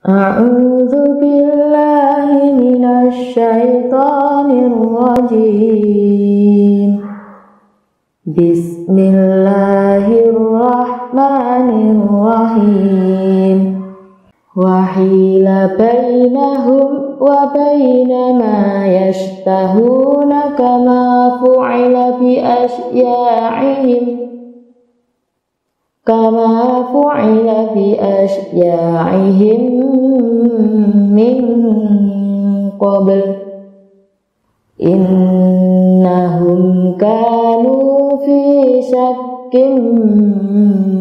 A'udzu billahi minasy syaithanir rajim. Bismillahirrahmanirrahim. Wa hila bainahum wa baina ma yashtahuna kama fu'ila bi asya'ihim min qabl innahum kanu fi syakkin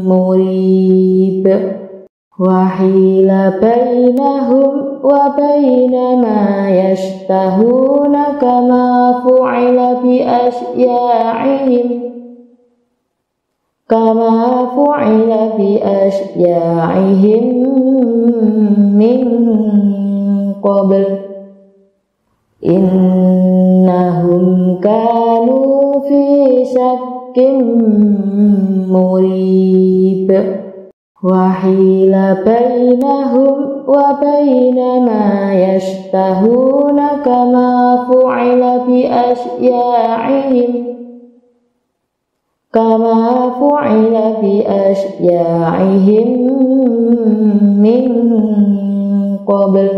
murib. Wa hila bainahum wa baina ma yashtahuna kama fu'ila bi asya'ihim min qabl innahum kanu fi syakkin murib. Wa hila bainahum wa baina ma yashtahuna kama fu'ila bi asya'ihim min qabl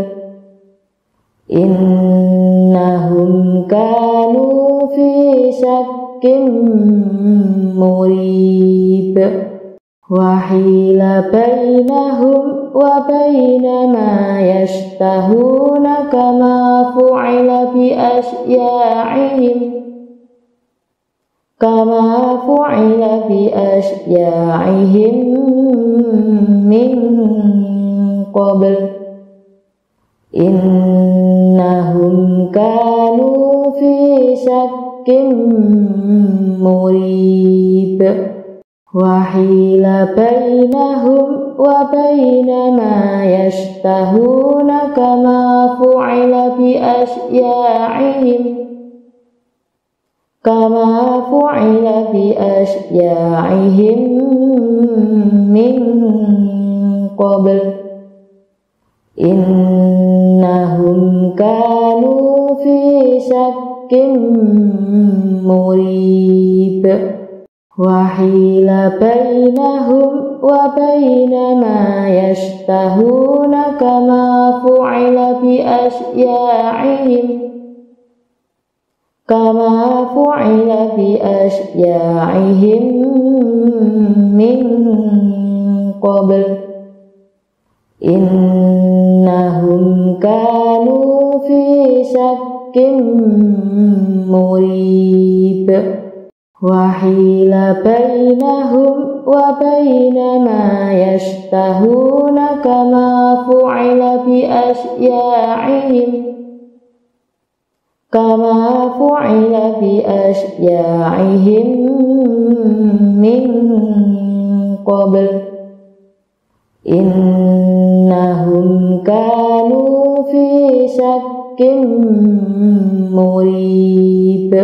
innahum kanu fi syakkin murib. Wa hila bainahum wa baina ma yashtahuna kama fu'ila bi asya'ihim min qabl innahum kanu fi syakkin murib. Wa hila bainahum wa baina ma yashtahuna kama fu'ila bi asya'ihim min qabl innahum kanu fi syakkin murib. Wa hila bainahum wa baina ma yashtahuna kama fu'ila bi asya'ihim min qabl innahum kanu fi syakkin murib. Wa hila bainahum wa baina ma yashtahuna kama fu'ila bi asya'ihim min qabl innahum kanu fi syakkin murib.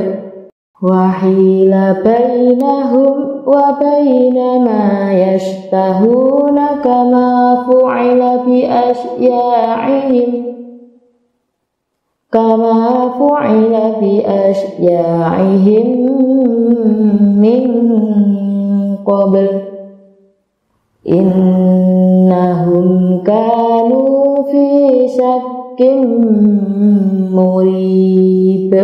Wa hila bainahum wa baina ma yashtahuna kama fu'ila bi asya'ihim min qabl innahum kanu fi syakkin murib.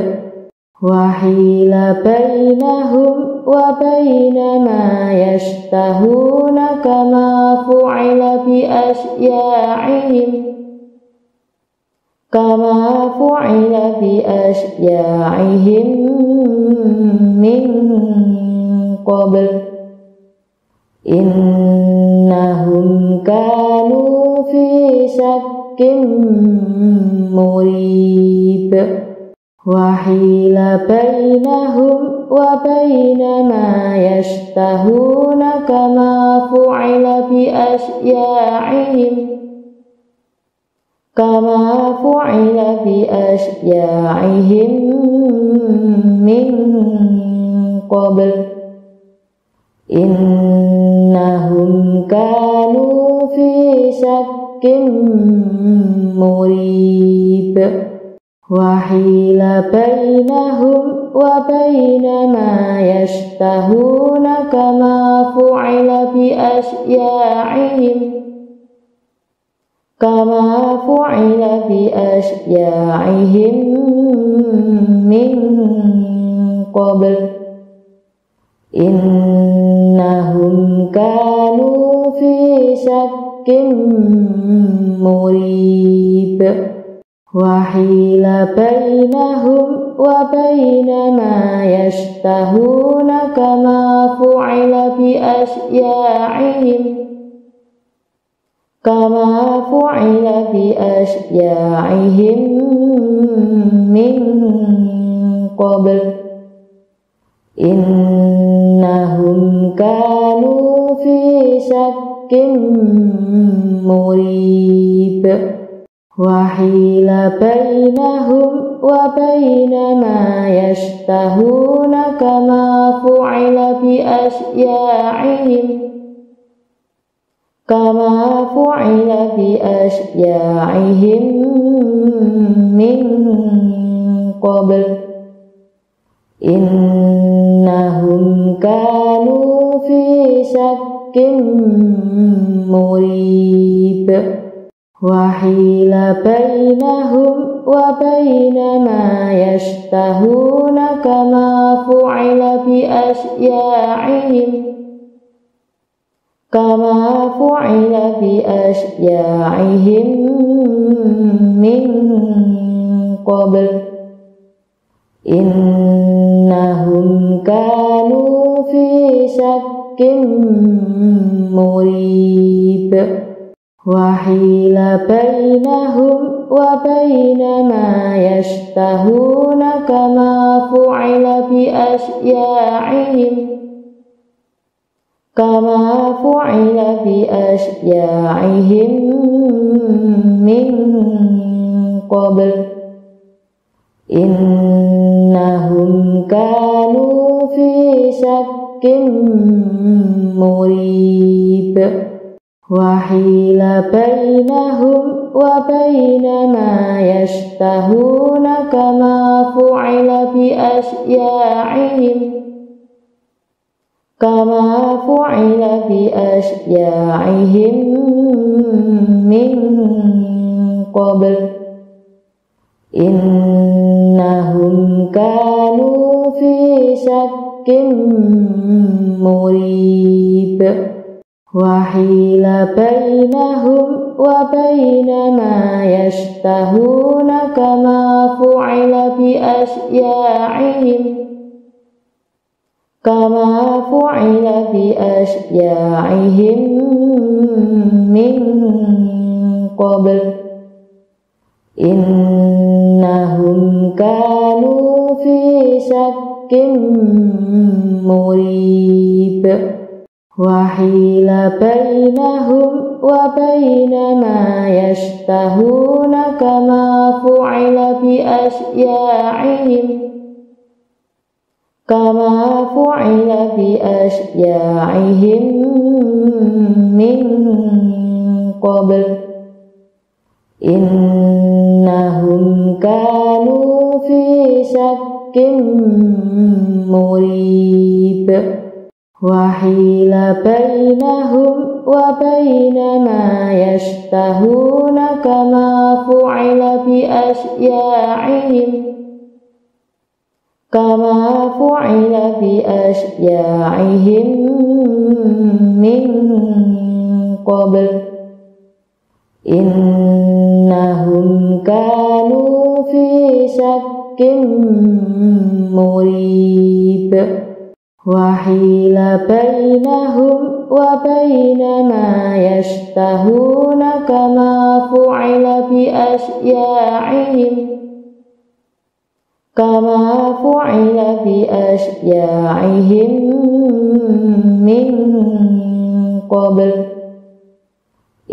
Wa hila bainahum wa baina ma yashtahuna kama fu'ila bi asya'ihim min qabl innahum kanu fi syakkin murib. Wa hila bainahum wa baina ma yashtahuna kama fu'ila bi asya'ihim min qabl innahum kanu fi syakkin مريب وحيل بينهم وبين ما يشتهون كما فعل بأشياعهم من قبل إنهم كانوا في شك مريب وحيل بينهم وبين ما يشتهون كما فعل بأشياعهم من قبل إنهم كانوا في شك مريب وحيل بينهم وبين ما يشتهون كما فعل بأشياعهم من قبل إنهم كانوا في شك مريب وحيل بينهم وبين ما يشتهون كما فعل بأشياعهم من قبل إنهم كانوا في شك مريب وحيل بينهم وبين ما يشتهون كما فعل بأشياعهم من قبل إنهم كانوا في شك مريب وحيل بينهم وبين ما يشتهون كما فعل بأشياعهم من قبل إنهم كانوا في شك مريب وحيل بينهم وبين ما يشتهون كما فعل بأشياعهم من قبل إنهم كانوا في شك مريب وحيل بينهم وبين ما يشتهون كما فعل بأشياعهم من قبل إنهم كانوا في شك مريب وحيل بينهم وبين ما يشتهون كما فعل بأشياعهم من قبل إنهم كانوا في شك مريب وحيل بينهم وبين ما يشتهون كما فعل بأشياعهم من قبل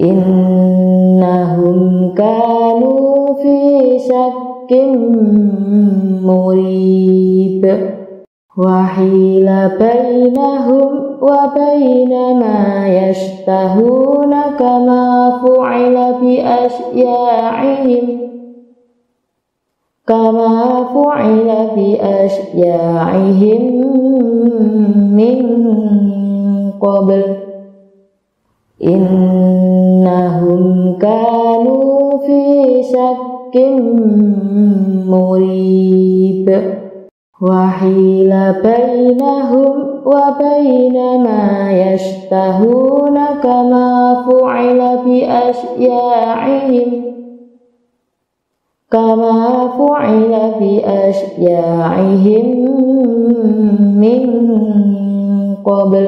إنهم كانوا في شك مريب وحيل بينهم وبين ما يشتهون كما فعل بأشياعهم من قبل إنهم كانوا في شك مريب وحيل بينهم وبين ما يشتهون كما فعل بأشياعهم من قبل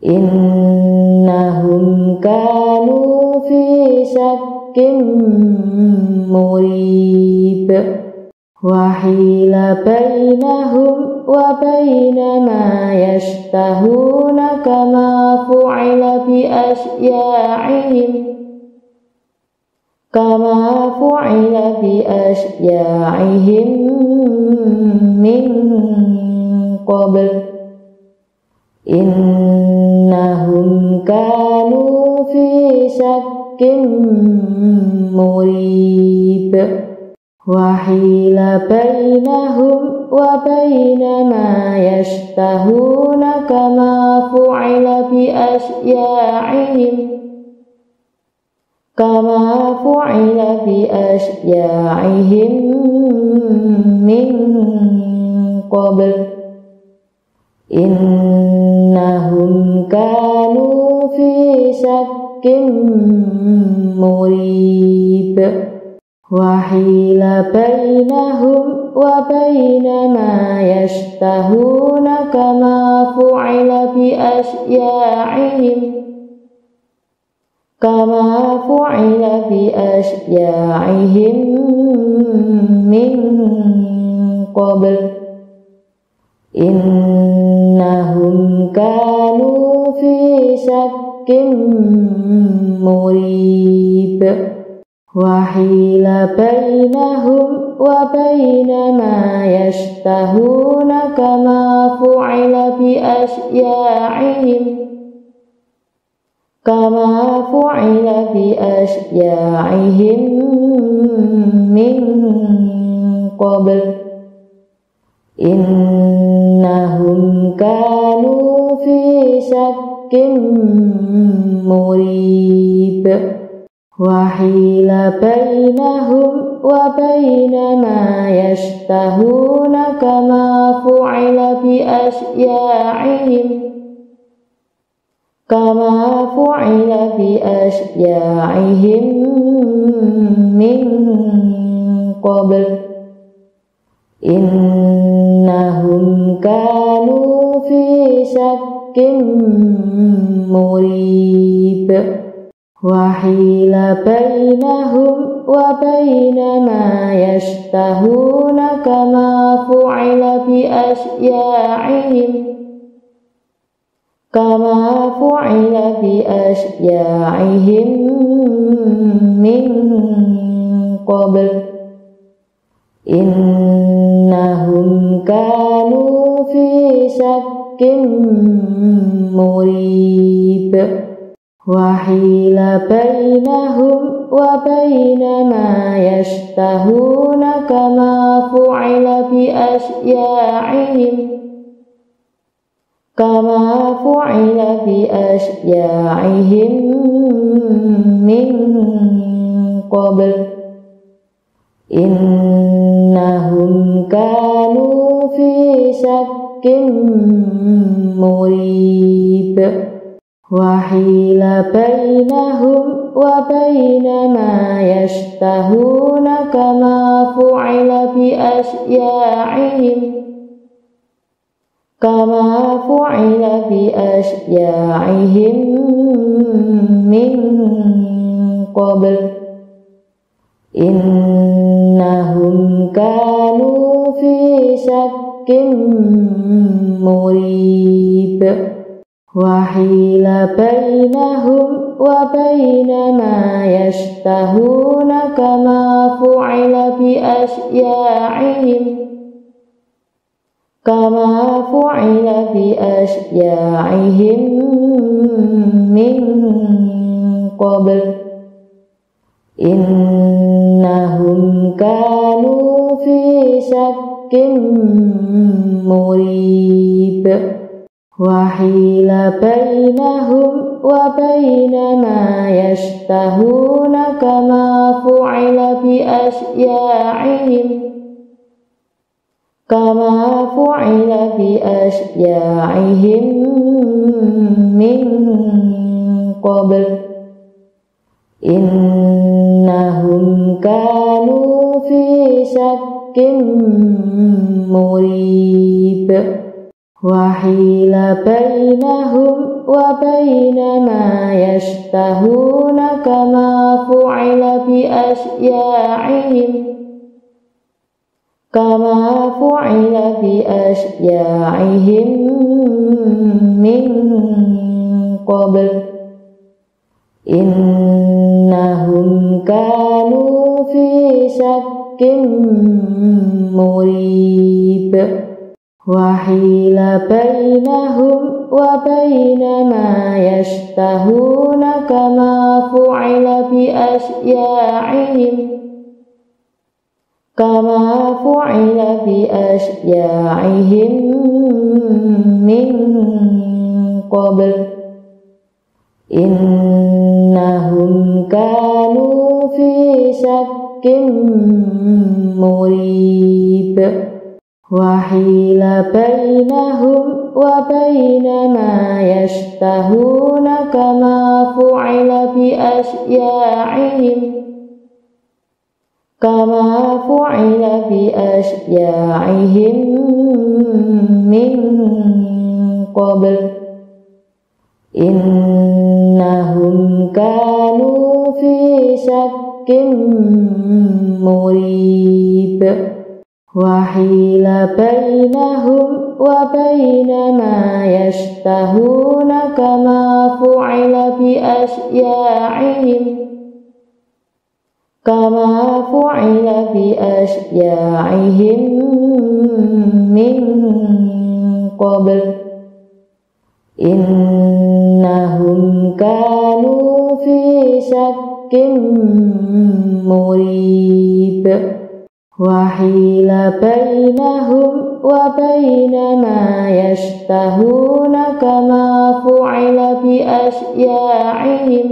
إنهم كانوا في شك مريب وحيل بينهم وبين ما يشتهون كما فعل بأشياعهم من قبل إنهم كانوا في شك مريب وحيل بينهم وبين ما يشتهون كما فعل بأشياعهم من قبل إنهم كانوا في شك مريب وحيل بينهم وبين ما يشتهون كما فعل بأشياعهم من قبل إنهم كانوا في شك مريب وحيل بينهم وبين ما يشتهون كما فعل بأشياعهم من قبل إنهم كانوا في شك مريب وحيل بينهم وبين ما يشتهون كما فعل بأشياعهم من قبل إنهم كانوا في شك مريب وحيل بينهم وبين ما يشتهون كما فعل بأشياعهم من قبل إنهم كانوا في شك مريب وحيل بينهم وبين ما يشتهون كما فعل بأشياعهم من قبل إنهم كانوا في شك مريب وحيل بينهم وبين ما يشتهون كما فعل بأشياعهم من قبل إنهم كانوا في شك مريب وحيل بينهم وبين ما يشتهون كما فعل kama fu'ila bi asya'ihim min qabl innahum kanu fi syakkin murib wa hila bainahum wa baina ma yashtahuna kama fu'ila bi asya'ihim min qabl innahum kanu fi syakkin murib wa hila bainahum wa baina ma yashtahuna kama fu'ila bi asya'ihim min qabl innahum kanu fi syakkin murib wa hila bainahum wa baina ma yashtahuna kama fu'ila bi asya'ihim min qabl innahum kanu fi syakkin murib wa hila bainahum wa baina ma yashtahuna kama fu'ila bi asya'ihim min qabl innahum kanu fi syakkin murib wa hila bainahum wa baina ma yashtahuna kama fu'ila bi asya'ihim min qabl innahum kanu fi syakkin murib wa hila bainahum wa baina ma yashtahuna kama fu'ila bi asya'ihim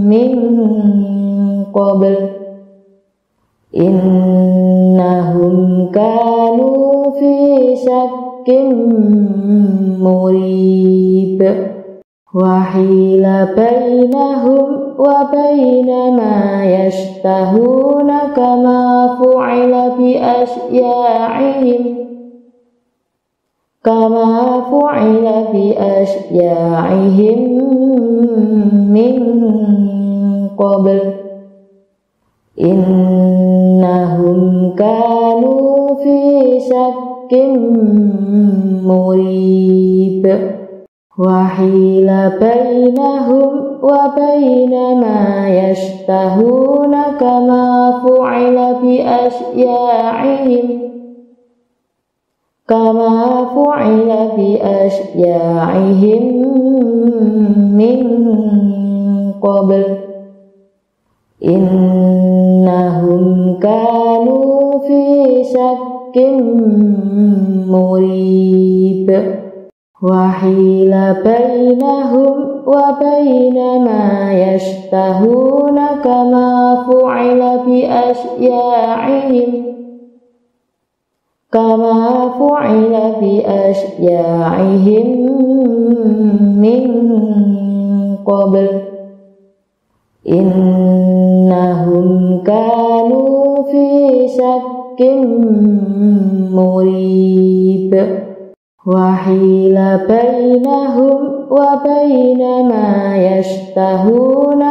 min qabl innahum kanu fi syakkin murib wa hila bainahum wa baina ma yashtahuna kama fu'ila bi asya'ihim min qabl innahum kanu fi syakkin murib wa hila bainahum wa baina ma yashtahuna kama fu'ila bi asya'ihim min qabl innahum kanu fi syakkin murib wa hila bainahum wa baina ma yashtahuna kama fu'ila bi asya'ihim min qabl innahum kanu fi syakkin murib wa hila bainahum wa baina ma yashtahuna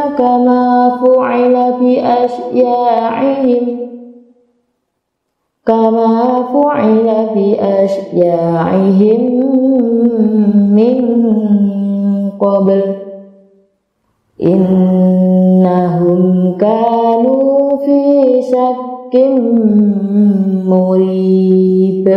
kama fu'ila bi asya'ihim min qabl innahum kanu في شك مريب.